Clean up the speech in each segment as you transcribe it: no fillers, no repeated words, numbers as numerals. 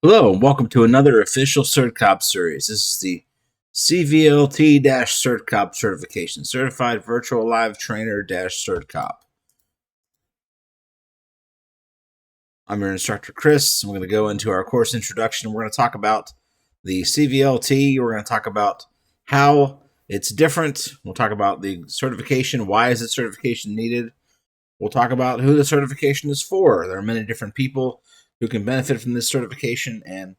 Hello, and welcome to another official CertCop's series. This is the CVLT-CertCop certification, Certified Virtual Live Trainer-CertCop. I'm your instructor, Chris. We're going to go into our course introduction. We're going to talk about the CVLT. We're going to talk about how it's different. We'll talk about the certification. Why is the certification needed? We'll talk about who the certification is for. There are many different people who can benefit from this certification, and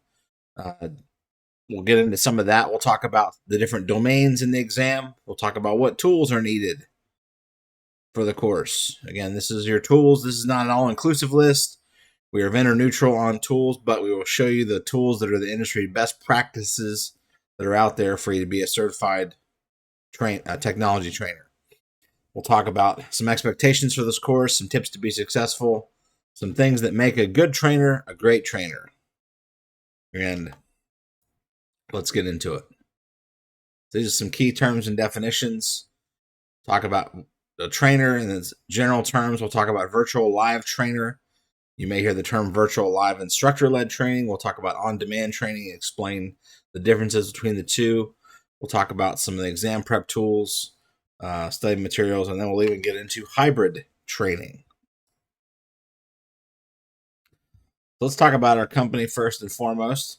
we'll get into some of that. We'll talk about the different domains in the exam. We'll talk about what tools are needed for the course. Again, this is your tools. This is not an all-inclusive list. We are vendor neutral on tools, but we will show you the tools that are the industry best practices that are out there for you to be a certified technology trainer. We'll talk about some expectations for this course, some tips to be successful, some things that make a good trainer a great trainer. And let's get into it. These are some key terms and definitions. Talk about the trainer in its general terms. We'll talk about virtual live trainer. You may hear the term virtual live instructor-led training. We'll talk about on-demand training and explain the differences between the two. We'll talk about some of the exam prep tools, study materials, and then we'll even get into hybrid training. Let's talk about our company first and foremost.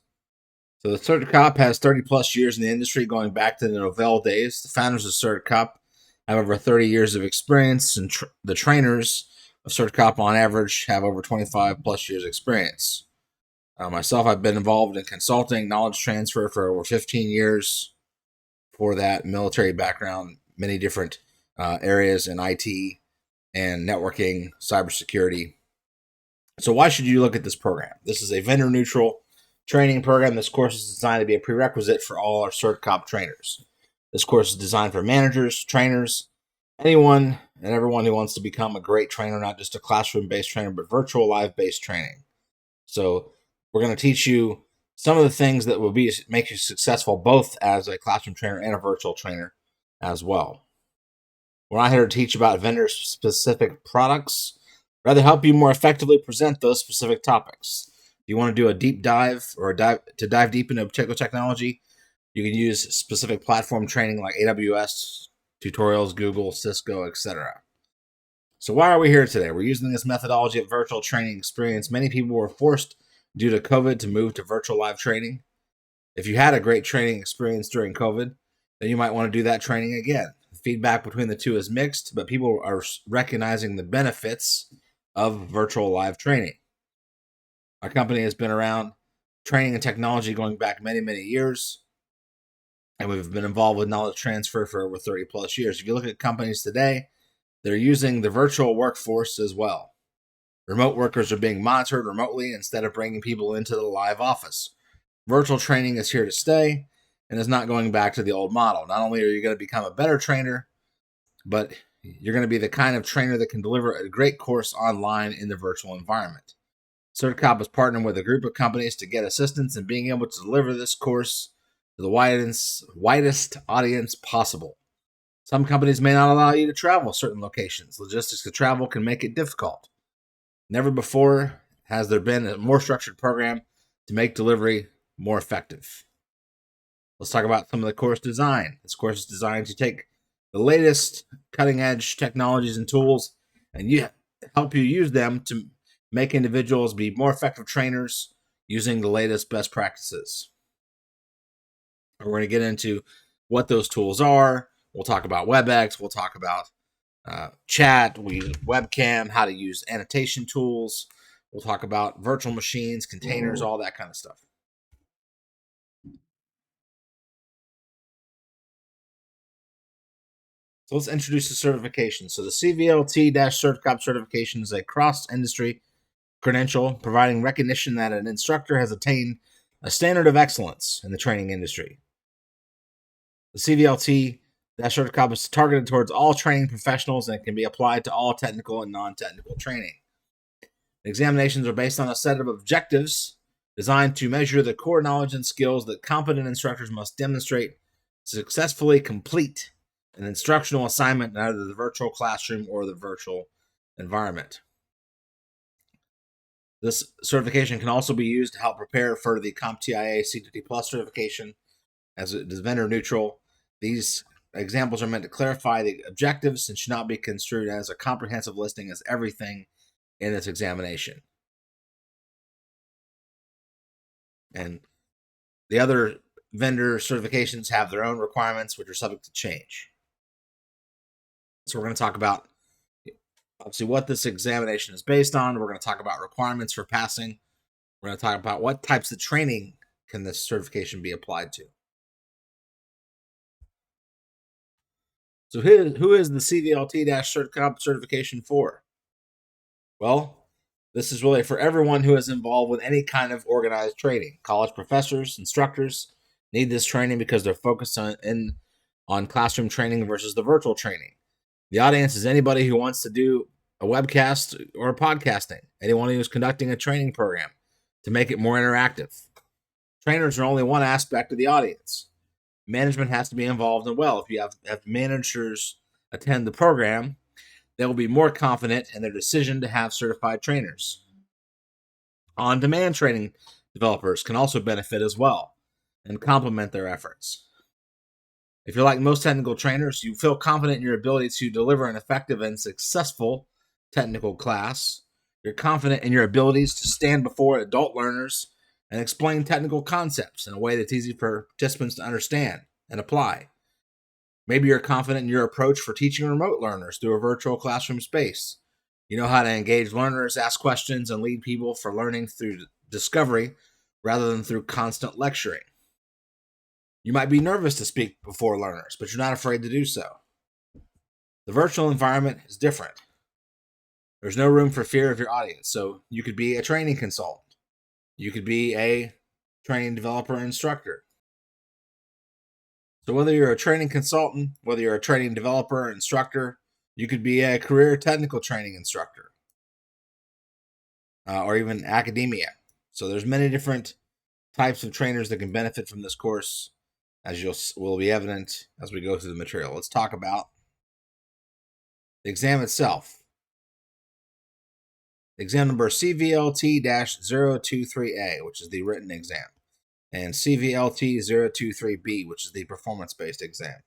So the CertCop has 30 plus years in the industry, going back to the Novell days. The founders of CertCop have over 30 years of experience, and the trainers of CertCop on average have over 25 plus years experience. Myself, I've been involved in consulting, knowledge transfer for over 15 years. For that military background, many different areas in IT and networking, cybersecurity. So why should you look at this program? This is a vendor neutral training program. This course is designed to be a prerequisite for all our CertCop trainers. This course is designed for managers, trainers, anyone and everyone who wants to become a great trainer, not just a classroom-based trainer, but virtual live-based training. So we're going to teach you some of the things that will make you successful both as a classroom trainer and a virtual trainer as well. We're not here to teach about vendor-specific products, rather help you more effectively present those specific topics. If you want to do a deep dive or dive deep into a particular technology, you can use specific platform training like AWS, tutorials, Google, Cisco, etc. So why are we here today? We're using this methodology of virtual training experience. Many people were forced due to COVID to move to virtual live training. If you had a great training experience during COVID, then you might want to do that training again. Feedback between the two is mixed, but people are recognizing the benefits of virtual live training. Our company has been around training and technology going back many, many years, and we've been involved with knowledge transfer for over 30 plus years. If you look at companies today, they're using the virtual workforce as well. Remote workers are being monitored remotely instead of bringing people into the live office. Virtual training is here to stay and is not going back to the old model. Not only are you going to become a better trainer, but you're going to be the kind of trainer that can deliver a great course online in the virtual environment. CertCop is partnering with a group of companies to get assistance in being able to deliver this course to the widest audience possible. Some companies may not allow you to travel certain locations. Logistics to travel can make it difficult. Never before has there been a more structured program to make delivery more effective. Let's talk about some of the course design. This course is designed to take the latest cutting-edge technologies and tools and help you use them to make individuals be more effective trainers using the latest best practices. We're going to get into what those tools are. We'll talk about WebEx. We'll talk about chat. We use webcam, how to use annotation tools. We'll talk about virtual machines, containers, all that kind of stuff. So let's introduce the certification. So the CVLT-CertCop certification is a cross-industry credential providing recognition that an instructor has attained a standard of excellence in the training industry. The CVLT-CertCop is targeted towards all training professionals and can be applied to all technical and non-technical training. The examinations are based on a set of objectives designed to measure the core knowledge and skills that competent instructors must demonstrate to successfully complete an instructional assignment in either the virtual classroom or the virtual environment. This certification can also be used to help prepare for the CompTIA C2T Plus certification, as it is vendor neutral. These examples are meant to clarify the objectives and should not be construed as a comprehensive listing as everything in this examination. And the other vendor certifications have their own requirements, which are subject to change. So we're going to talk about, obviously, what this examination is based on. We're going to talk about requirements for passing. We're going to talk about what types of training can this certification be applied to. So who is the CVLT-CertCop certification for? Well, this is really for everyone who is involved with any kind of organized training. College professors, instructors need this training because they're focused on classroom training versus the virtual training. The audience is anybody who wants to do a webcast or podcasting, anyone who's conducting a training program to make it more interactive. Trainers are only one aspect of the audience. Management has to be involved as well. If you have managers attend the program, they will be more confident in their decision to have certified trainers. On-demand training developers can also benefit as well and complement their efforts. If you're like most technical trainers, you feel confident in your ability to deliver an effective and successful technical class. You're confident in your abilities to stand before adult learners and explain technical concepts in a way that's easy for participants to understand and apply. Maybe you're confident in your approach for teaching remote learners through a virtual classroom space. You know how to engage learners, ask questions, and lead people for learning through discovery rather than through constant lecturing. You might be nervous to speak before learners, but you're not afraid to do so. The virtual environment is different. There's no room for fear of your audience, so you could be a training consultant. You could be a training developer instructor. So whether you're a training consultant, whether you're a training developer or instructor, you could be a career technical training instructor, or even academia. So there's many different types of trainers that can benefit from this course, as will be evident as we go through the material. Let's talk about the exam itself. Exam number CVLT-023A, which is the written exam, and CVLT-023B, which is the performance-based exam.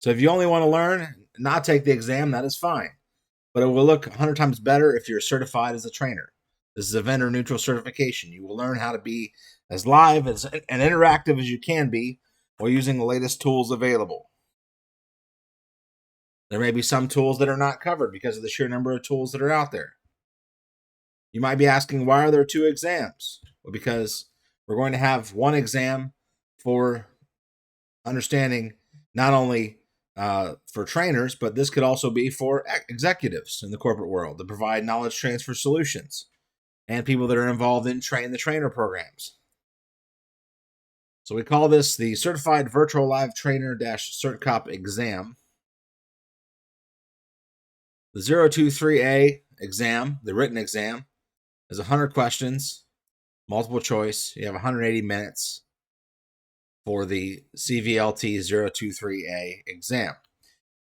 So if you only want to learn and not take the exam, that is fine. But it will look 100 times better if you're certified as a trainer. This is a vendor-neutral certification. You will learn how to be as live and interactive as you can be while using the latest tools available. There may be some tools that are not covered because of the sheer number of tools that are out there. You might be asking, why are there two exams? Well, because we're going to have one exam for understanding not only for trainers, but this could also be for executives in the corporate world to provide knowledge transfer solutions and people that are involved in train-the-trainer programs. So we call this the Certified Virtual Live Trainer-CertCop exam. The 023A exam, the written exam, is 100 questions, multiple choice. You have 180 minutes for the CVLT 023A exam.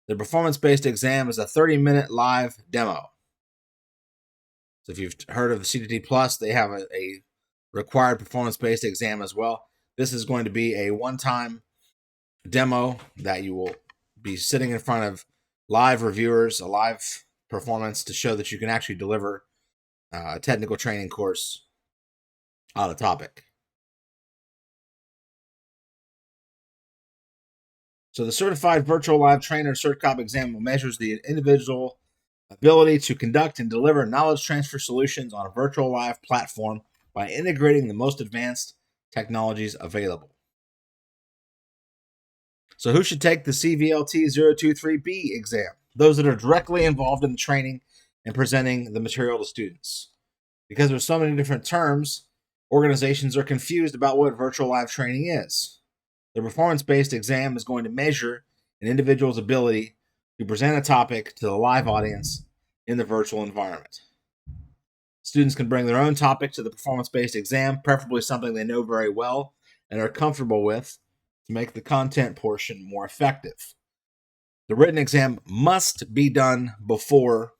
The performance-based exam is a 30-minute live demo. So if you've heard of the C2T Plus, they have a required performance-based exam as well. This is going to be a one-time demo that you will be sitting in front of live reviewers, a live performance to show that you can actually deliver a technical training course on a topic. So the Certified Virtual Live Trainer CertCop exam measures the individual ability to conduct and deliver knowledge transfer solutions on a virtual live platform by integrating the most advanced technologies available. So who should take the CVLT 023B exam? Those that are directly involved in the training and presenting the material to students. Because there's so many different terms, organizations are confused about what virtual live training is. The performance-based exam is going to measure an individual's ability to present a topic to the live audience in the virtual environment. Students can bring their own topic to the performance-based exam, preferably something they know very well and are comfortable with, to make the content portion more effective. The written exam must be done before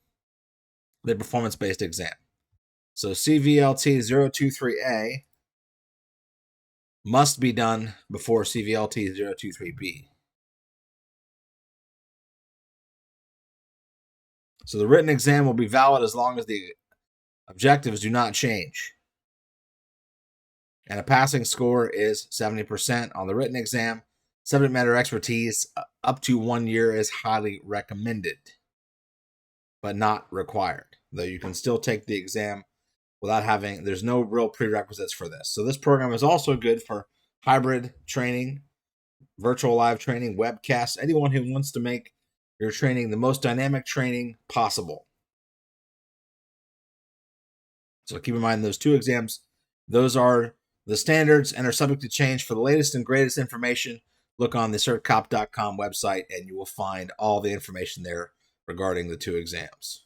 the performance-based exam. So CVLT 023A must be done before CVLT 023B. So the written exam will be valid as long as the objectives do not change. And a passing score is 70% on the written exam. Subject matter expertise up to 1 year is highly recommended, but not required. Though you can still take the exam without having, there's no real prerequisites for this. So this program is also good for hybrid training, virtual live training, webcasts, anyone who wants to make your training the most dynamic training possible. So keep in mind those two exams, those are the standards and are subject to change. For the latest and greatest information, look on the CertCop.com website and you will find all the information there regarding the two exams.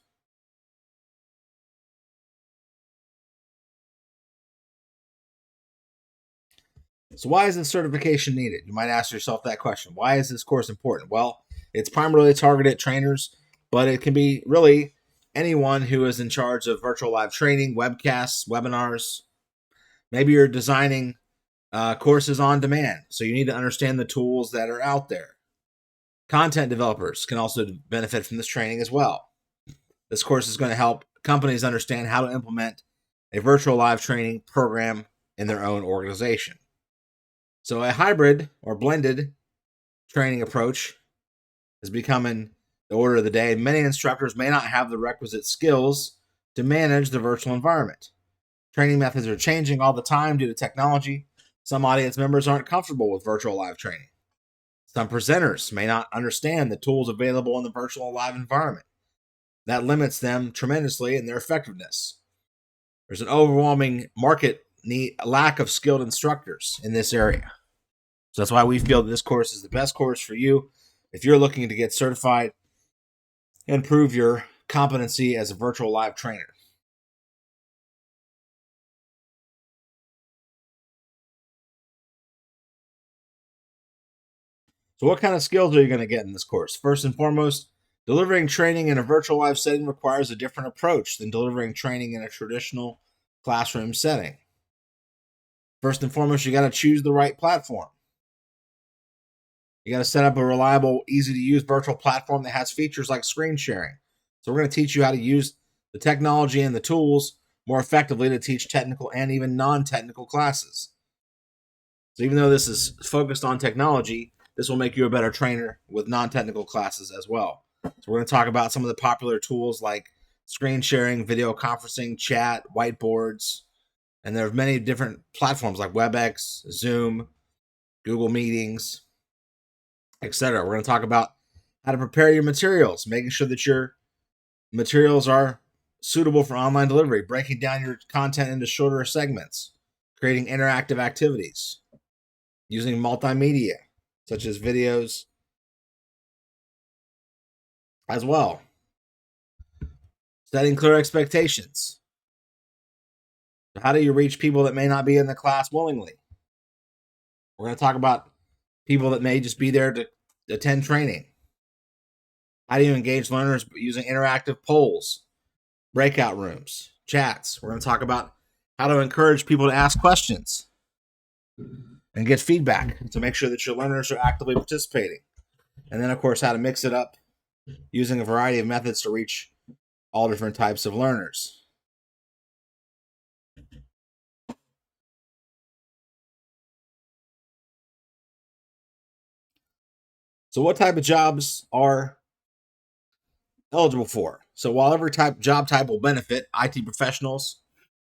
So why is this certification needed? You might ask yourself that question. Why is this course important? Well, it's primarily targeted at trainers, but it can be really anyone who is in charge of virtual live training, webcasts, webinars. Maybe you're designing courses on demand, so you need to understand the tools that are out there. Content developers can also benefit from this training as well. This course is going to help companies understand how to implement a virtual live training program in their own organization. So a hybrid or blended training approach is becoming the order of the day. Many instructors may not have the requisite skills to manage the virtual environment. Training methods are changing all the time due to technology. Some audience members aren't comfortable with virtual live training. Some presenters may not understand the tools available in the virtual live environment. That limits them tremendously in their effectiveness. There's an overwhelming market need, lack of skilled instructors in this area. So that's why we feel that this course is the best course for you if you're looking to get certified and prove your competency as a virtual live trainer. So what kind of skills are you going to get in this course? First and foremost, delivering training in a virtual live setting requires a different approach than delivering training in a traditional classroom setting. First and foremost, you got to choose the right platform. You got to set up a reliable, easy-to-use virtual platform that has features like screen sharing. So we're going to teach you how to use the technology and the tools more effectively to teach technical and even non-technical classes. So even though this is focused on technology, this will make you a better trainer with non-technical classes as well. So we're going to talk about some of the popular tools like screen sharing, video conferencing, chat, whiteboards, and there are many different platforms like WebEx, Zoom, Google Meetings, etc. We're going to talk about how to prepare your materials, making sure that your materials are suitable for online delivery, breaking down your content into shorter segments, creating interactive activities, using multimedia, such as videos as well. Setting clear expectations. How do you reach people that may not be in the class willingly? We're going to talk about people that may just be there to attend training. How do you engage learners using interactive polls, breakout rooms, chats? We're going to talk about how to encourage people to ask questions and get feedback to make sure that your learners are actively participating. And then, of course, how to mix it up using a variety of methods to reach all different types of learners. So what type of jobs are eligible for? So while every job type will benefit, IT professionals,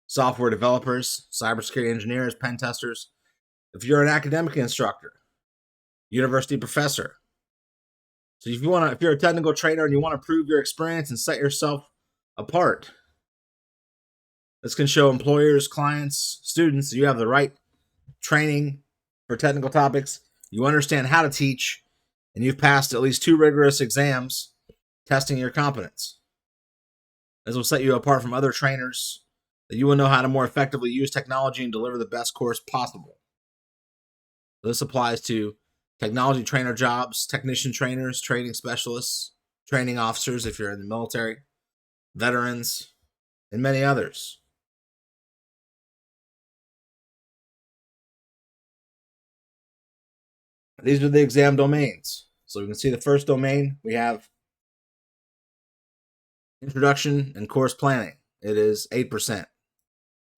software developers, cybersecurity engineers, pen testers, if you're an academic instructor, university professor. So if you're a technical trainer and you want to prove your experience and set yourself apart, this can show employers, clients, students that you have the right training for technical topics, you understand how to teach, and you've passed at least 2 rigorous exams testing your competence. This will set you apart from other trainers, that you will know how to more effectively use technology and deliver the best course possible. This applies to technology trainer jobs, technician trainers, training specialists, training officers if you're in the military, veterans, and many others. These are the exam domains. So we can see the first domain, we have introduction and course planning. It is 8%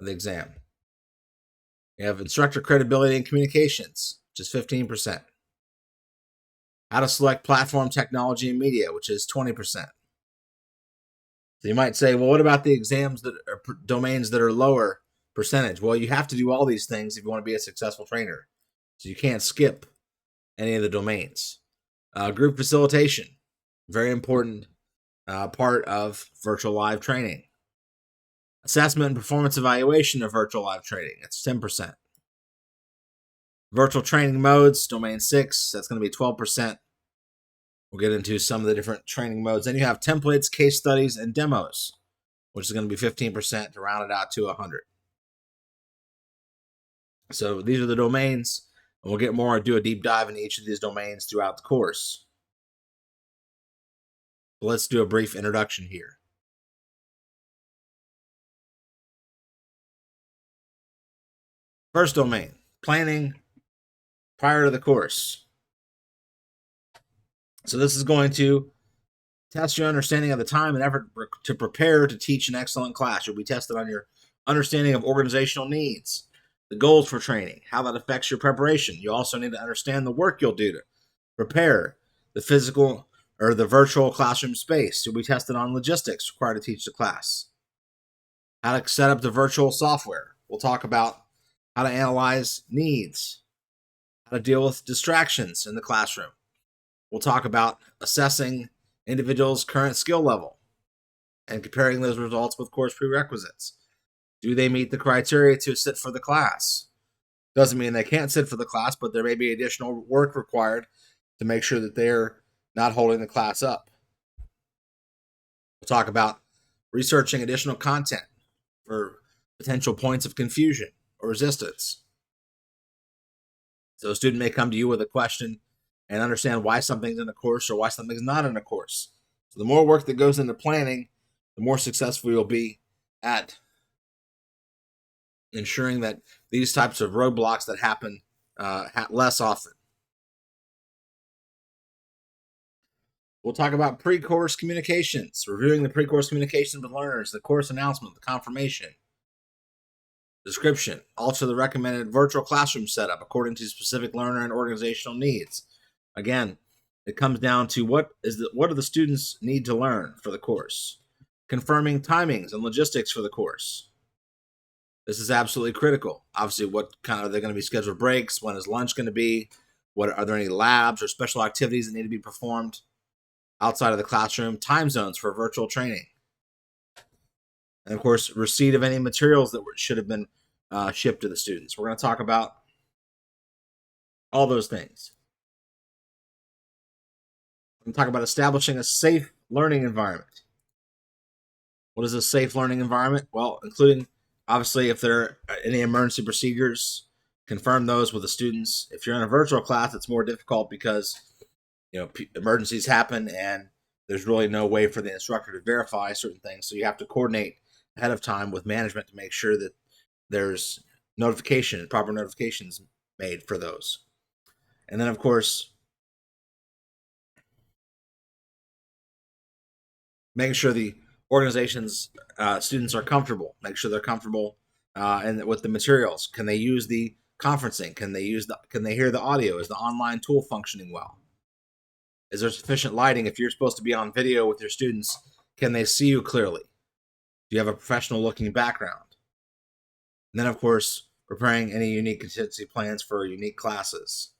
of the exam. We have instructor credibility and communications, which is 15%. How to select platform technology and media, which is 20%. So you might say, well, what about the exams that are domains that are lower percentage? Well, you have to do all these things if you want to be a successful trainer. So you can't skip any of the domains. Group facilitation, very important part of virtual live training. Assessment and performance evaluation of virtual live training, it's 10%. Virtual training modes, domain 6, that's going to be 12%. We'll get into some of the different training modes. Then you have templates, case studies, and demos, which is going to be 15% to round it out to 100. So these are the domains, and we'll get more and do a deep dive into each of these domains throughout the course. But let's do a brief introduction here. First domain, planning prior to the course. So this is going to test your understanding of the time and effort to prepare to teach an excellent class. You'll be tested on your understanding of organizational needs, the goals for training, how that affects your preparation. You also need to understand the work you'll do to prepare, the physical or the virtual classroom space. You'll be tested on logistics required to teach the class, how to set up the virtual software. We'll talk about how to analyze needs, how to deal with distractions in the classroom. We'll talk about assessing individuals' current skill level and comparing those results with course prerequisites. Do they meet the criteria to sit for the class? Doesn't mean they can't sit for the class, but there may be additional work required to make sure that they're not holding the class up. We'll talk about researching additional content for potential points of confusion or resistance. So a student may come to you with a question and understand why something's in a course or why something's not in a course. So the more work that goes into planning, the more successful you'll be at ensuring that these types of roadblocks that happen less often. We'll talk about pre-course communications, reviewing the pre-course communications with learners, the course announcement, the confirmation, description, alter the recommended virtual classroom setup according to specific learner and organizational needs. Again, it comes down to what do the students need to learn for the course. Confirming timings and logistics for the course. This is absolutely critical. Obviously, what kind of they're going to be scheduled breaks, when is lunch going to be, what are there any labs or special activities that need to be performed outside of the classroom, time zones for virtual training. And of course, receipt of any materials that should have been shipped to the students. We're going to talk about all those things. We're going to talk about establishing a safe learning environment. What is a safe learning environment? Well, including, obviously, if there are any emergency procedures, confirm those with the students. If you're in a virtual class, it's more difficult because emergencies happen and there's really no way for the instructor to verify certain things. So you have to coordinate ahead of time with management to make sure that there's proper notifications made for those. And then, of course, making sure the organization's students are comfortable. Make sure they're comfortable and with the materials. Can they use the conferencing? Can they hear the audio? Is the online tool functioning well? Is there sufficient lighting? If you're supposed to be on video with your students, can they see you clearly? Do you have a professional looking background? And then, of course, preparing any unique contingency plans for unique classes.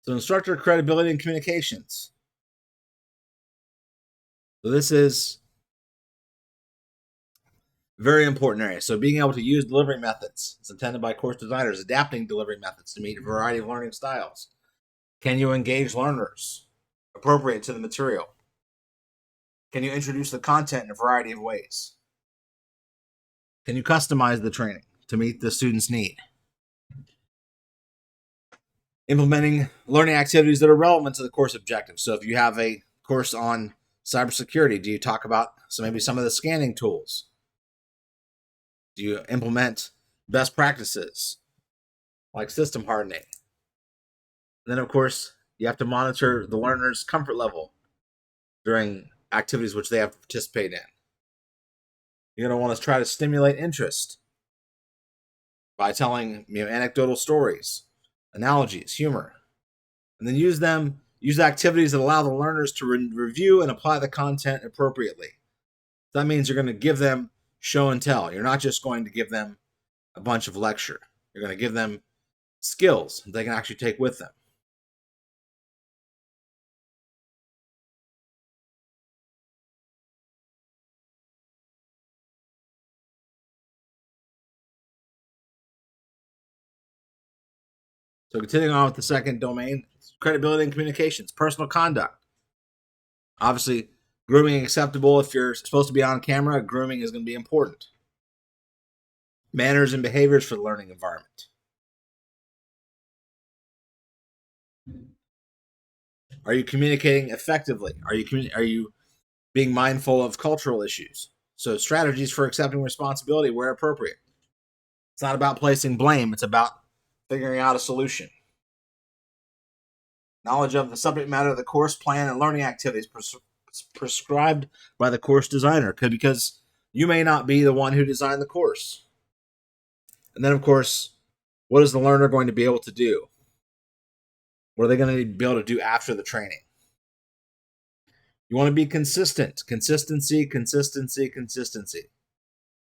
So instructor credibility and communications. So this is a very important area. So being able to use delivery methods. It's intended by course designers, adapting delivery methods to meet a variety of learning styles. Can you engage learners appropriate to the material? Can you introduce the content in a variety of ways? Can you customize the training to meet the student's need? Implementing learning activities that are relevant to the course objectives. So if you have a course on cybersecurity, do you talk about maybe some of the scanning tools? Do you implement best practices like system hardening? And then, of course, you have to monitor the learner's comfort level during activities which they have to participate in. You're going to want to try to stimulate interest by telling anecdotal stories, analogies, humor, and then use activities that allow the learners to review and apply the content appropriately. That means you're going to give them show and tell. You're not just going to give them a bunch of lecture. You're going to give them skills they can actually take with them. So continuing on with the second domain, credibility and communications, personal conduct. Obviously, grooming acceptable. If you're supposed to be on camera, grooming is going to be important. Manners and behaviors for the learning environment. Are you communicating effectively? Are you being mindful of cultural issues? So strategies for accepting responsibility where appropriate. It's not about placing blame. It's about figuring out a solution. Knowledge of the subject matter of the course plan and learning activities prescribed by the course designer, because you may not be the one who designed the course. And then, of course, what is the learner going to be able to do? What are they going to be able to do after the training? You want to be consistent. Consistency.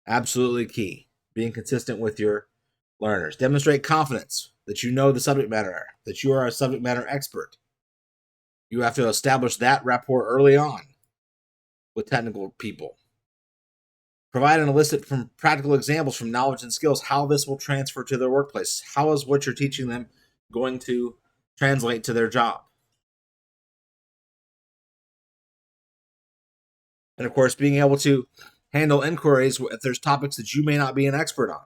Absolutely key. Being consistent with your learners. Demonstrate confidence that you know the subject matter, that you are a subject matter expert. You have to establish that rapport early on with technical people. Provide and elicit from practical examples from knowledge and skills how this will transfer to their workplace. How is what you're teaching them going to translate to their job? And of course, being able to handle inquiries if there's topics that you may not be an expert on.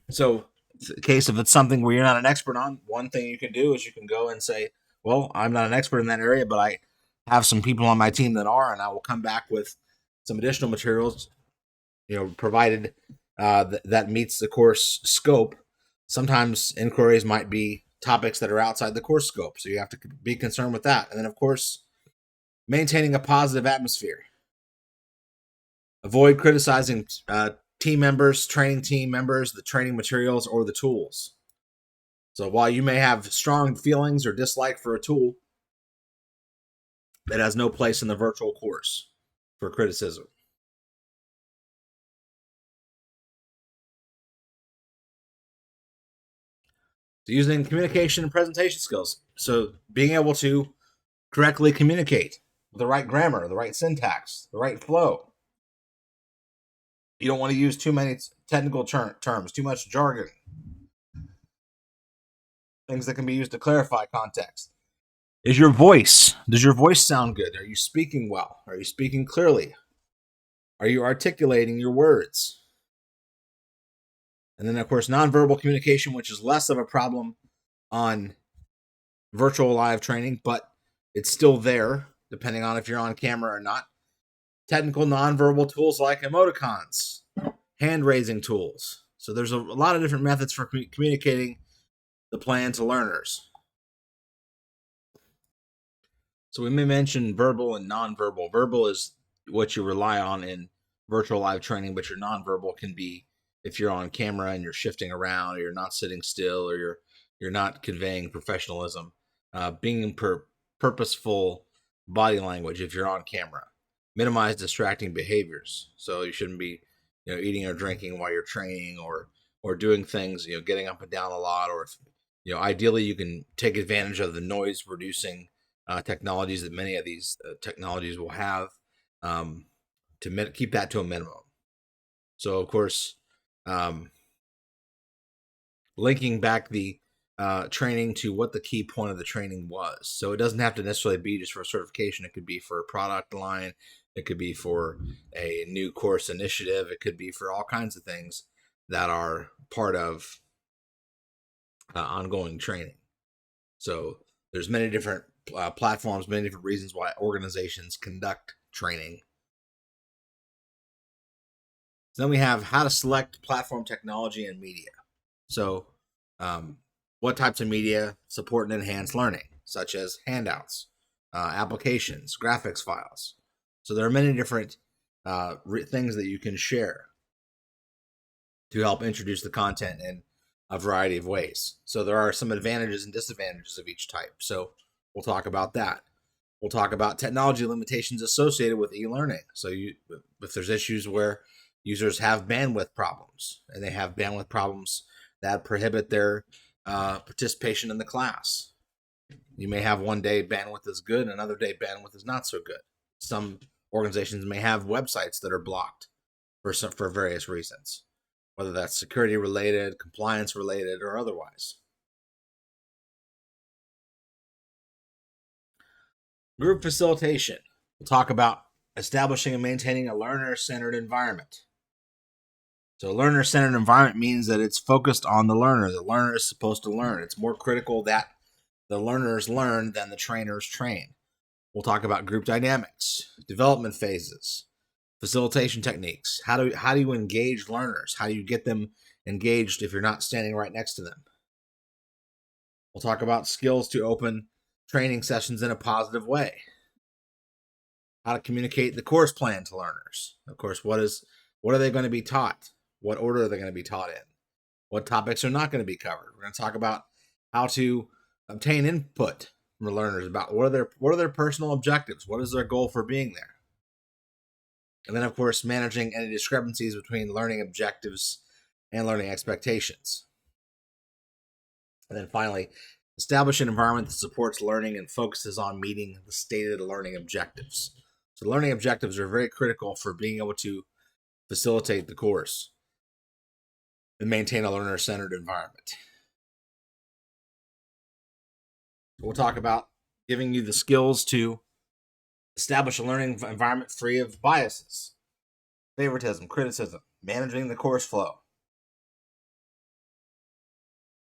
So, in case if it's something where you're not an expert on, one thing you can do is you can go and say, well, I'm not an expert in that area, but I have some people on my team that are, and I will come back with some additional materials, provided that meets the course scope. Sometimes inquiries might be topics that are outside the course scope, so you have to be concerned with that. And then, of course, maintaining a positive atmosphere. Avoid criticizing team members, training team members, the training materials, or the tools. So while you may have strong feelings or dislike for a tool, it has no place in the virtual course for criticism. So using communication and presentation skills. So being able to correctly communicate with the right grammar, the right syntax, the right flow. You don't want to use too many technical terms, too much jargon. Things that can be used to clarify context. Does your voice sound good? Are you speaking well? Are you speaking clearly? Are you articulating your words? And then, of course, nonverbal communication, which is less of a problem on virtual live training, but it's still there, depending on if you're on camera or not. Technical nonverbal tools like emoticons, hand-raising tools. So there's a lot of different methods for communicating the plan to learners. So we may mention verbal and nonverbal. Verbal is what you rely on in virtual live training, but your nonverbal can be if you're on camera and you're shifting around, or you're not sitting still, or you're not conveying professionalism. Being purposeful body language if you're on camera. Minimize distracting behaviors. So you shouldn't be, eating or drinking while you're training, or doing things, getting up and down a lot, or if, ideally you can take advantage of the noise reducing technologies that many of these technologies will have, to keep that to a minimum. So, of course, linking back the training to what the key point of the training was. So it doesn't have to necessarily be just for a certification. It could be for a product line. It could be for a new course initiative. It could be for all kinds of things that are part of ongoing training. So there's many different platforms, many different reasons why organizations conduct training. So then we have how to select platform technology and media. So what types of media support and enhance learning, such as handouts, applications, graphics files. So there are many different things that you can share to help introduce the content in a variety of ways. So there are some advantages and disadvantages of each type. So we'll talk about that. We'll talk about technology limitations associated with e-learning. So if there's issues where users have bandwidth problems and they have bandwidth problems that prohibit their participation in the class. You may have one day bandwidth is good, another day bandwidth is not so good. Some organizations may have websites that are blocked for various reasons, whether that's security related, compliance related, or otherwise. Group facilitation. We'll talk about establishing and maintaining a learner-centered environment. So a learner-centered environment means that it's focused on the learner. The learner is supposed to learn. It's more critical that the learners learn than the trainers train. We'll talk about group dynamics, development phases, facilitation techniques. How do you engage learners? How do you get them engaged if you're not standing right next to them? We'll talk about skills to open training sessions in a positive way. How to communicate the course plan to learners. Of course, what are they going to be taught? What order are they going to be taught in? What topics are not going to be covered? We're going to talk about how to obtain input from the learners about what are their personal objectives? What is their goal for being there? And then, of course, managing any discrepancies between learning objectives and learning expectations. And then finally, establish an environment that supports learning and focuses on meeting the stated learning objectives. So learning objectives are very critical for being able to facilitate the course and maintain a learner-centered environment. We'll talk about giving you the skills to establish a learning environment free of biases, favoritism, criticism, managing the course flow,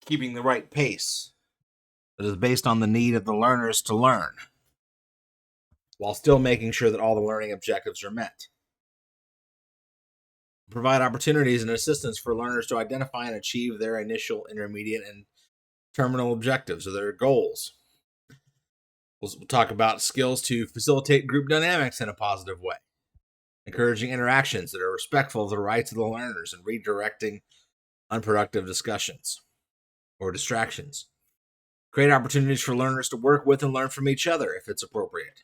keeping the right pace that is based on the need of the learners to learn, while still making sure that all the learning objectives are met. Provide opportunities and assistance for learners to identify and achieve their initial, intermediate, and terminal objectives or their goals. We'll talk about skills to facilitate group dynamics in a positive way, encouraging interactions that are respectful of the rights of the learners and redirecting unproductive discussions or distractions. Create opportunities for learners to work with and learn from each other if it's appropriate.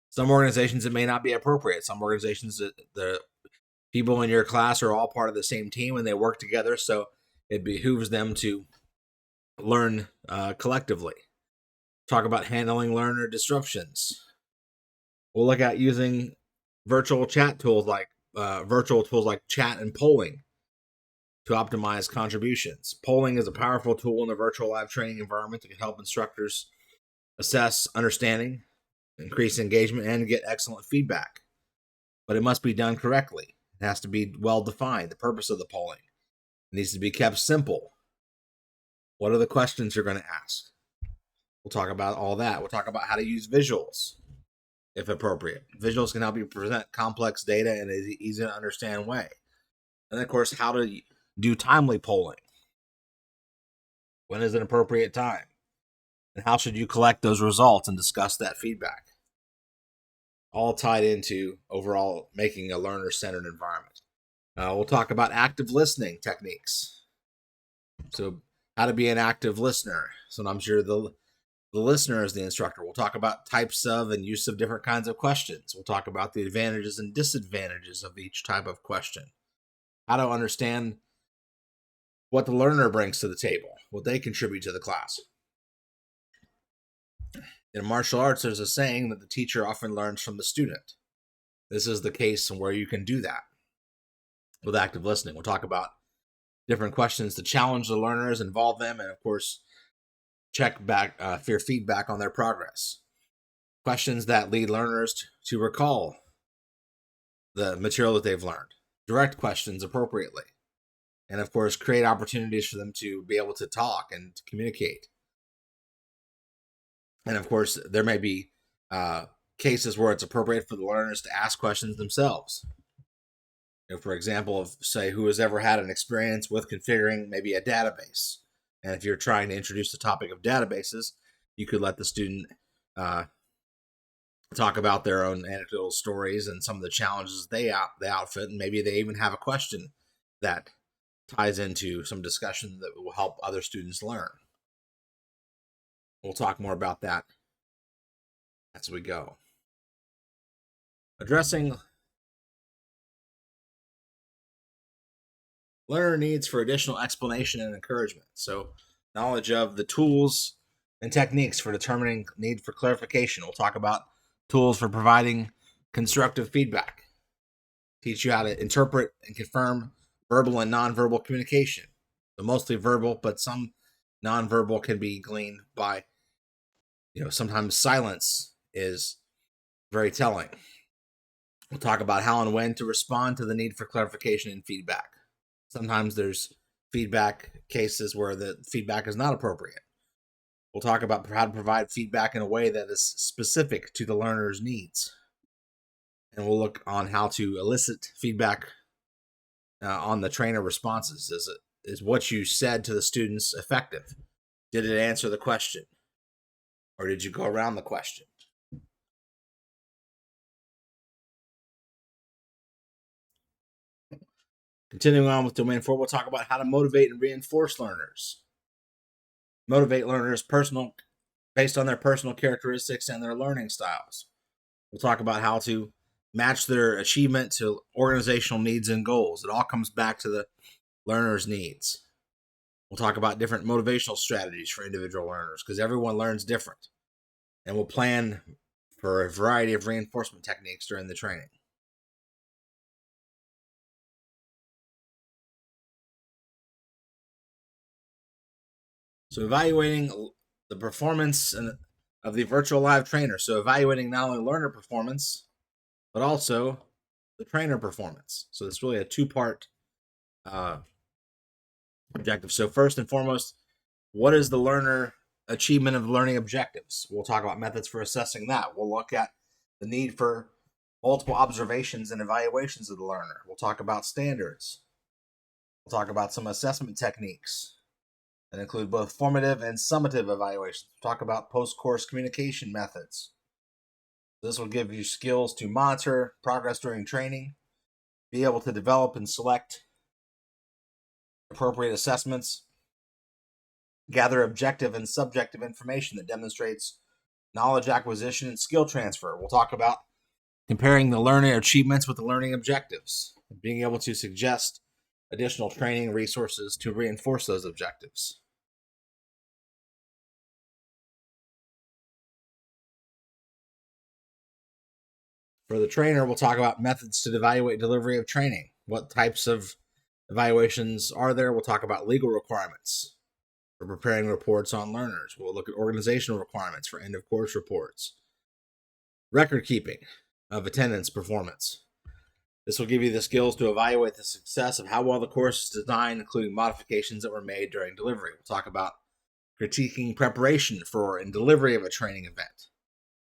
Some organizations it may not be appropriate. Some organizations the people in your class are all part of the same team and they work together, so it behooves them to learn collectively. Talk about handling learner disruptions. We'll look at using virtual tools like chat and polling to optimize contributions. Polling is a powerful tool in the virtual live training environment that can help instructors assess understanding, increase engagement, and get excellent feedback. But it must be done correctly. It has to be well defined. The purpose of the polling needs to be kept simple. What are the questions you're going to ask? We'll talk about all that. We'll talk about how to use visuals, if appropriate. Visuals can help you present complex data in an easy to understand way. And then, of course, how to do timely polling. When is an appropriate time? And how should you collect those results and discuss that feedback? All tied into overall making a learner-centered environment. We'll talk about active listening techniques. So how to be an active listener. Sometimes you're the listener is the instructor. We'll talk about types of and use of different kinds of questions. We'll talk about the advantages and disadvantages of each type of question. How to understand what the learner brings to the table, what they contribute to the class. In martial arts, there's a saying that the teacher often learns from the student. This is the case where you can do that with active listening. We'll talk about different questions to challenge the learners, involve them, and of course, check back for feedback on their progress. Questions that lead learners to recall the material that they've learned, direct questions appropriately, and of course, create opportunities for them to be able to talk and to communicate. And of course, there may be cases where it's appropriate for the learners to ask questions themselves. For example, if, say, who has ever had an experience with configuring maybe a database, and if you're trying to introduce the topic of databases, you could let the student talk about their own anecdotal stories and some of the challenges they outfit, and maybe they even have a question that ties into some discussion that will help other students learn. We'll talk more about that as we go. Addressing learner needs for additional explanation and encouragement. So, knowledge of the tools and techniques for determining need for clarification. We'll talk about tools for providing constructive feedback. Teach you how to interpret and confirm verbal and nonverbal communication. So mostly verbal, but some nonverbal can be gleaned by, sometimes silence is very telling. We'll talk about how and when to respond to the need for clarification and feedback. Sometimes there's feedback cases where the feedback is not appropriate. We'll talk about how to provide feedback in a way that is specific to the learner's needs. And we'll look on how to elicit feedback on the trainer responses. Is what you said to the students effective? Did it answer the question? Or did you go around the question? Continuing on with Domain 4, we'll talk about how to motivate and reinforce learners. Motivate learners based on their personal characteristics and their learning styles. We'll talk about how to match their achievement to organizational needs and goals. It all comes back to the learner's needs. We'll talk about different motivational strategies for individual learners because everyone learns different. And we'll plan for a variety of reinforcement techniques during the training. So evaluating the performance of the virtual live trainer. So evaluating not only learner performance, but also the trainer performance. So it's really a two-part objective. So first and foremost, what is the learner achievement of learning objectives? We'll talk about methods for assessing that. We'll look at the need for multiple observations and evaluations of the learner. We'll talk about standards. We'll talk about some assessment techniques that include both formative and summative evaluations. We'll talk about post-course communication methods. This will give you skills to monitor progress during training, be able to develop and select appropriate assessments, gather objective and subjective information that demonstrates knowledge acquisition and skill transfer. We'll talk about comparing the learning achievements with the learning objectives, being able to suggest additional training resources to reinforce those objectives. For the trainer, we'll talk about methods to evaluate delivery of training. What types of evaluations are there? We'll talk about legal requirements for preparing reports on learners. We'll look at organizational requirements for end-of-course reports. Record keeping of attendance performance. This will give you the skills to evaluate the success of how well the course is designed, including modifications that were made during delivery. We'll talk about critiquing preparation for and delivery of a training event.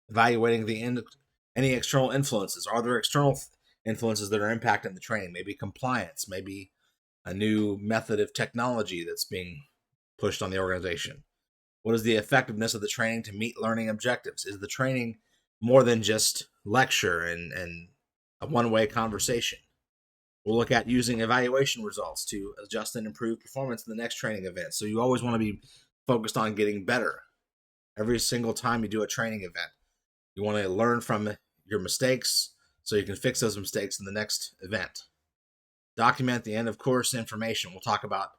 Evaluating any external influences. Are there external influences that are impacting the training? Maybe compliance, maybe a new method of technology that's being pushed on the organization. What is the effectiveness of the training to meet learning objectives? Is the training more than just lecture and a one-way conversation? We'll look at using evaluation results to adjust and improve performance in the next training event. So you always want to be focused on getting better. Every single time you do a training event, you want to learn from your mistakes so you can fix those mistakes in the next event. Document the end of course information. We'll talk about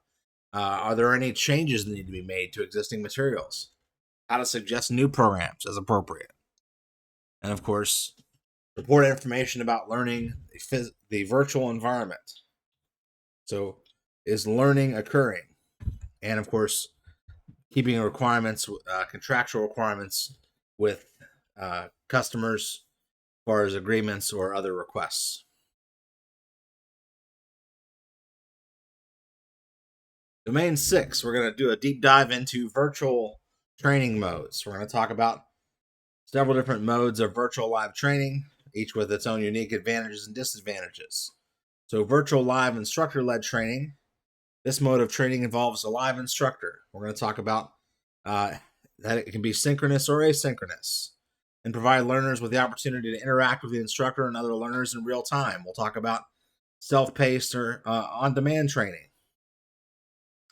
are there any changes that need to be made to existing materials? How to suggest new programs as appropriate. And of course, report information about learning the virtual environment. So, is learning occurring? And of course, keeping requirements, contractual requirements with customers as far as agreements or other requests. Domain 6, we're going to do a deep dive into virtual training modes. We're going to talk about several different modes of virtual live training, each with its own unique advantages and disadvantages. So, virtual live instructor-led training. This mode of training involves a live instructor. We're going to talk about that it can be synchronous or asynchronous and provide learners with the opportunity to interact with the instructor and other learners in real time. We'll talk about self-paced or on-demand training.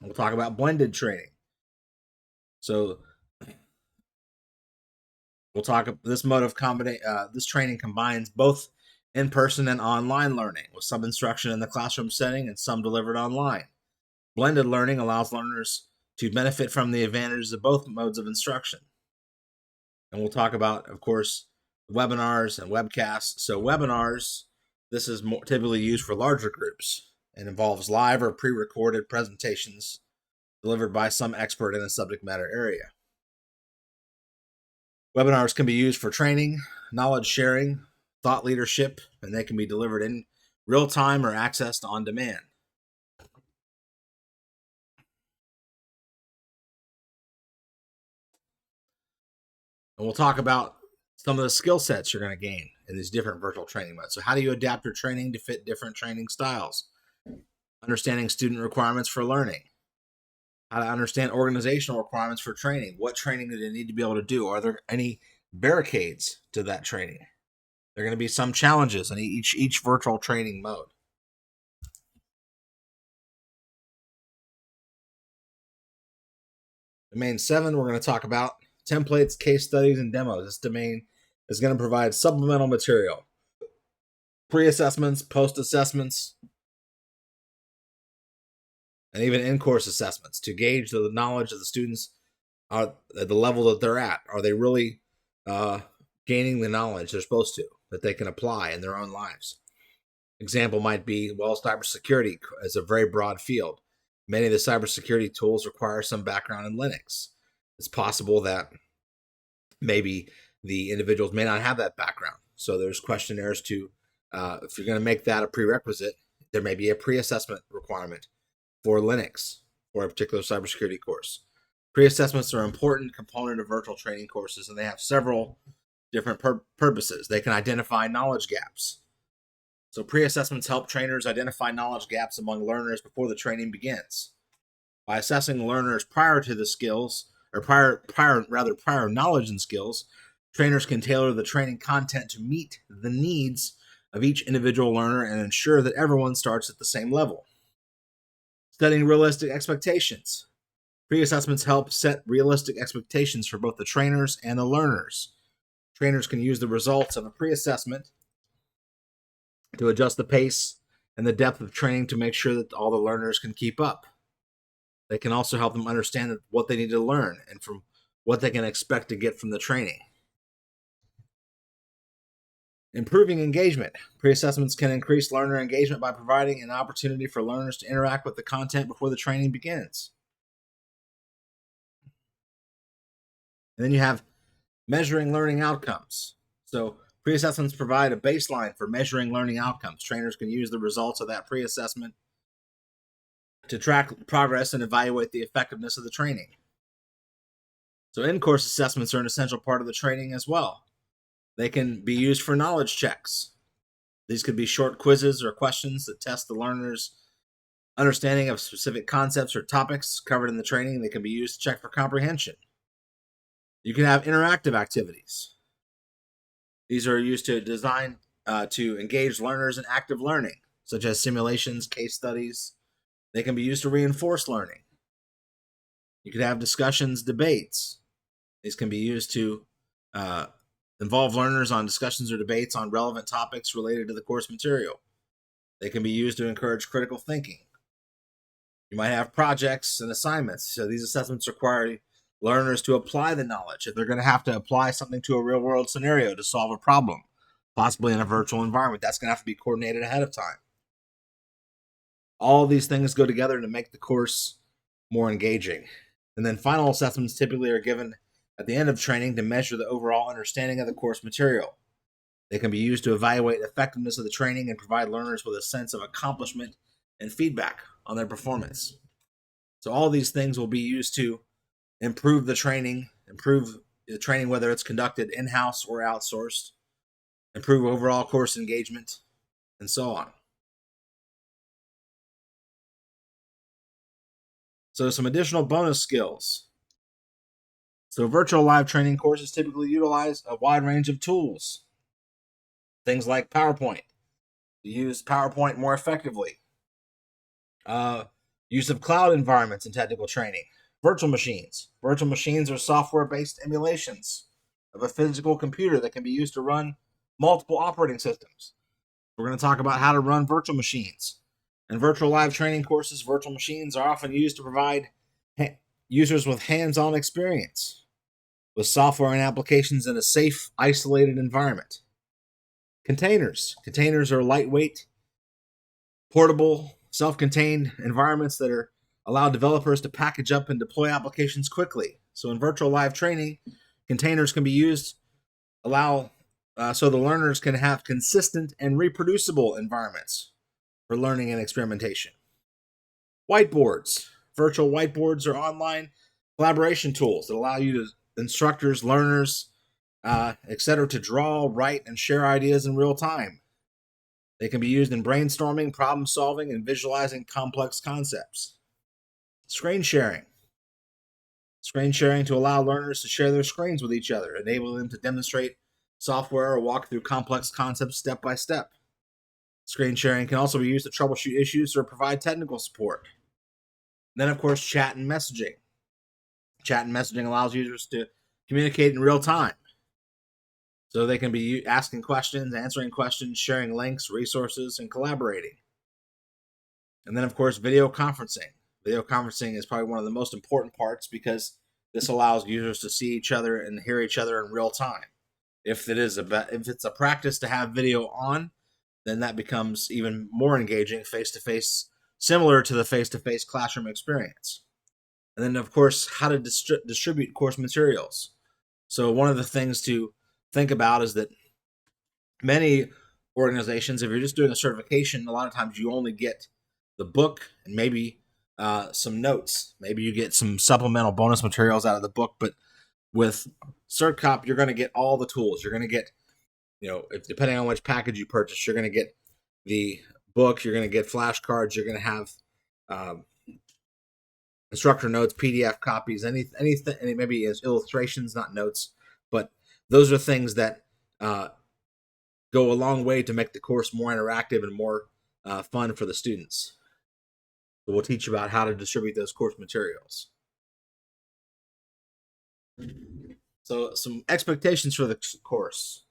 We'll talk about blended training. So we'll talk this mode of this training combines both in-person and online learning, with some instruction in the classroom setting and some delivered online. Blended learning allows learners to benefit from the advantages of both modes of instruction. And we'll talk about, of course, webinars and webcasts. So webinars, this is more typically used for larger groups and involves live or pre-recorded presentations delivered by some expert in a subject matter area. Webinars can be used for training, knowledge sharing, thought leadership, and they can be delivered in real time or accessed on demand. And we'll talk about some of the skill sets you're going to gain in these different virtual training modes. So how do you adapt your training to fit different training styles? Understanding student requirements for learning. How to understand organizational requirements for training. What training do they need to be able to do? Are there any barricades to that training? There are going to be some challenges in each virtual training mode. Domain 7, we're going to talk about templates, case studies, and demos. This domain is going to provide supplemental material, pre-assessments, post-assessments, and even in-course assessments to gauge the knowledge of the students at the level that they're at. Are they really gaining the knowledge they're supposed to, that they can apply in their own lives? Example might be, well, cybersecurity is a very broad field. Many of the cybersecurity tools require some background in Linux. It's possible that maybe the individuals may not have that background. So there's questionnaires to, if you're going to make that a prerequisite, there may be a pre-assessment requirement for Linux or a particular cybersecurity course. Pre-assessments are an important component of virtual training courses, and they have several different purposes. They can identify knowledge gaps. So pre-assessments help trainers identify knowledge gaps among learners before the training begins. By assessing learners prior to the skills, or prior knowledge and skills, trainers can tailor the training content to meet the needs of each individual learner and ensure that everyone starts at the same level. Setting realistic expectations. Pre-assessments help set realistic expectations for both the trainers and the learners. Trainers can use the results of a pre-assessment to adjust the pace and the depth of training to make sure that all the learners can keep up. They can also help them understand what they need to learn and from what they can expect to get from the training. Improving engagement. Pre-assessments can increase learner engagement by providing an opportunity for learners to interact with the content before the training begins. And then you have measuring learning outcomes. So pre-assessments provide a baseline for measuring learning outcomes. Trainers can use the results of that pre-assessment to track progress and evaluate the effectiveness of the training. So in-course assessments are an essential part of the training as well. They can be used for knowledge checks. These could be short quizzes or questions that test the learner's understanding of specific concepts or topics covered in the training. They can be used to check for comprehension. You can have interactive activities. These are used to design to engage learners in active learning, such as simulations, case studies. They can be used to reinforce learning. You could have discussions, debates. These can be used to involve learners on discussions or debates on relevant topics related to the course material. They can be used to encourage critical thinking. You might have projects and assignments. So these assessments require learners to apply the knowledge. If they're going to have to apply something to a real-world scenario to solve a problem, possibly in a virtual environment, that's going to have to be coordinated ahead of time. All of these things go together to make the course more engaging. And then final assessments typically are given at the end of training to measure the overall understanding of the course material. They can be used to evaluate the effectiveness of the training and provide learners with a sense of accomplishment and feedback on their performance. So all these things will be used to improve the training, whether it's conducted in-house or outsourced, improve overall course engagement, and so on. So some additional bonus skills. So virtual live training courses typically utilize a wide range of tools. Things like PowerPoint, to use PowerPoint more effectively. Use of cloud environments in technical training. Virtual machines. Virtual machines are software-based emulations of a physical computer that can be used to run multiple operating systems. We're going to talk about how to run virtual machines. In virtual live training courses, virtual machines are often used to provide users with hands-on experience with software and applications in a safe, isolated environment. Containers. Containers are lightweight, portable, self-contained environments that are allow developers to package up and deploy applications quickly. So in virtual live training, containers can be used, so the learners can have consistent and reproducible environments for learning and experimentation. Whiteboards. Virtual whiteboards are online collaboration tools that allow instructors, learners, etc., to draw, write, and share ideas in real time. They can be used in brainstorming, problem solving, and visualizing complex concepts. Screen sharing. Screen sharing to allow learners to share their screens with each other, enabling them to demonstrate software or walk through complex concepts step by step. Screen sharing can also be used to troubleshoot issues or provide technical support. Then, of course, chat and messaging. Chat and messaging allows users to communicate in real time. So they can be asking questions, answering questions, sharing links, resources, and collaborating. And then, of course, video conferencing. Video conferencing is probably one of the most important parts because this allows users to see each other and hear each other in real time. If it's a practice to have video on, then that becomes even more engaging face-to-face, similar to the face-to-face classroom experience. And then, of course, how to distribute course materials. So one of the things to think about is that many organizations, if you're just doing a certification, a lot of times you only get the book and maybe some notes. Maybe you get some supplemental bonus materials out of the book, but with CertCop, you're going to get all the tools. You're going to get, depending on which package you purchase, you're going to get the book, you're going to get flashcards, you're going to have instructor notes, PDF copies, anything, maybe as illustrations, not notes, but those are things that go a long way to make the course more interactive and more fun for the students. So we'll teach you about how to distribute those course materials. So some expectations for the course.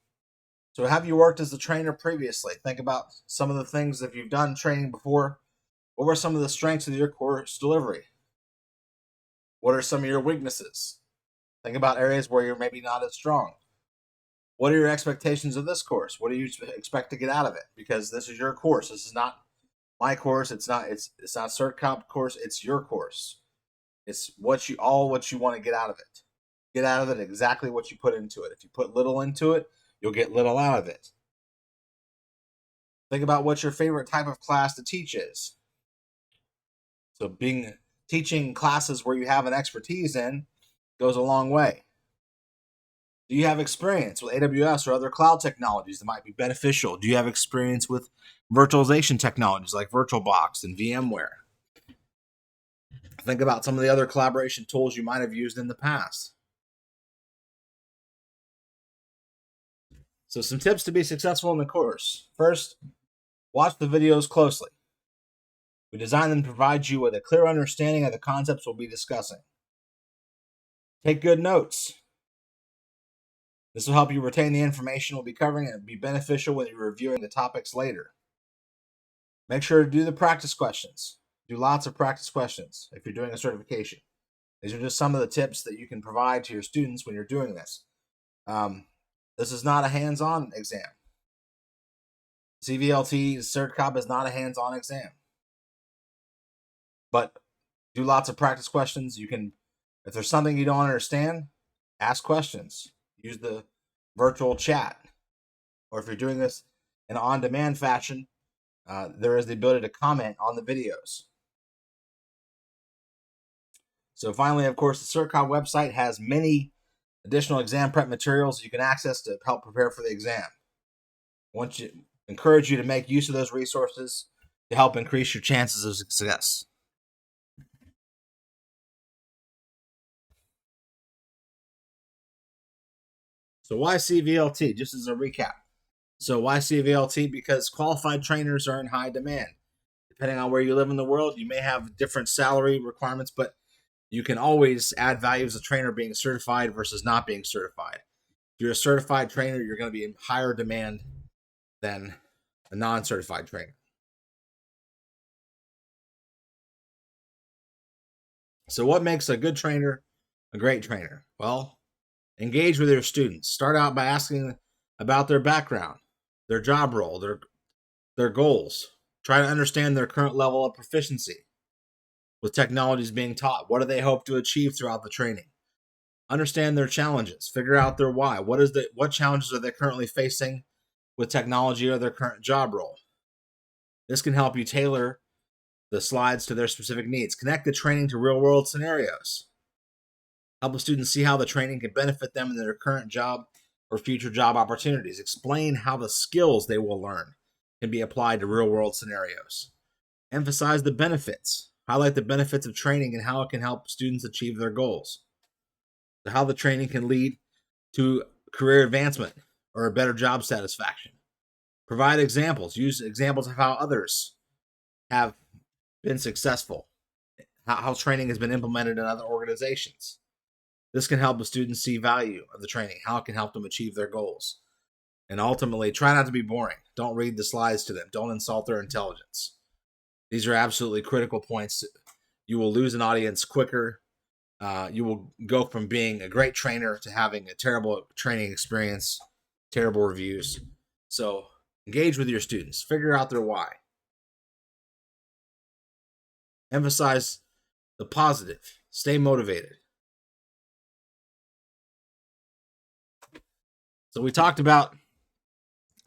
So have you worked as a trainer previously? Think about some of the things. If you've done training before, what were some of the strengths of your course delivery? What are some of your weaknesses? Think about areas where you're maybe not as strong. What are your expectations of this course? What do you expect to get out of it? Because this is your course. This is not my course. It's not CertCop course. It's your course. It's what you want to get out of it. Get out of it exactly what you put into it. If you put little into it, you'll get little out of it. Think about what your favorite type of class to teach is. So teaching classes where you have an expertise in goes a long way. Do you have experience with AWS or other cloud technologies that might be beneficial? Do you have experience with virtualization technologies like VirtualBox and VMware? Think about some of the other collaboration tools you might have used in the past. So some tips to be successful in the course. First, watch the videos closely. We design them to provide you with a clear understanding of the concepts we'll be discussing. Take good notes. This will help you retain the information we'll be covering and be beneficial when you're reviewing the topics later. Make sure to do the practice questions. Do lots of practice questions if you're doing a certification. These are just some of the tips that you can provide to your students when you're doing this. This is not a hands-on exam. CVLT CertCop is not a hands-on exam. But do lots of practice questions. You can, if there's something you don't understand, ask questions. Use the virtual chat. Or if you're doing this in an on-demand fashion, there is the ability to comment on the videos. So finally, of course, the CertCop website has many additional exam prep materials you can access to help prepare for the exam. Encourage you to make use of those resources to help increase your chances of success. So why CVLT? Just as a recap. So why CVLT? Because qualified trainers are in high demand. Depending on where you live in the world, you may have different salary requirements, but you can always add value as a trainer being certified versus not being certified. If you're a certified trainer, you're going to be in higher demand than a non-certified trainer. So what makes a good trainer a great trainer? Well, engage with your students. Start out by asking about their background, their job role, their goals. Try to understand their current level of proficiency with technologies being taught. What do they hope to achieve throughout the training? Understand their challenges. Figure out their why. What challenges are they currently facing with technology or their current job role? This can help you tailor the slides to their specific needs. Connect the training to real-world scenarios. Help the students see how the training can benefit them in their current job or future job opportunities. Explain how the skills they will learn can be applied to real-world scenarios. Emphasize the benefits. Highlight the benefits of training and how it can help students achieve their goals. How the training can lead to career advancement or a better job satisfaction. Provide examples. Use examples of how others have been successful, how training has been implemented in other organizations. This can help the students see value of the training, how it can help them achieve their goals. And ultimately, try not to be boring. Don't read the slides to them. Don't insult their intelligence. These are absolutely critical points. You will lose an audience quicker. You will go from being a great trainer to having a terrible training experience, terrible reviews. So engage with your students. Figure out their why. Emphasize the positive. Stay motivated. So we talked about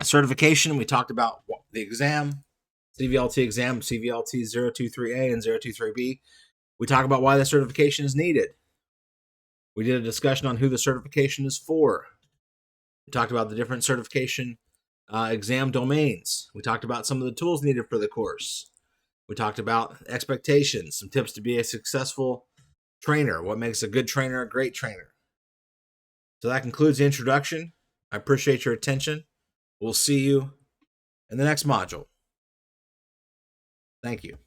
certification. We talked about the exam, CVLT exam, CVLT 023A and 023B. We talked about why the certification is needed. We did a discussion on who the certification is for. We talked about the different certification exam domains. We talked about some of the tools needed for the course. We talked about expectations, some tips to be a successful trainer, what makes a good trainer a great trainer. So that concludes the introduction. I appreciate your attention. We'll see you in the next module. Thank you.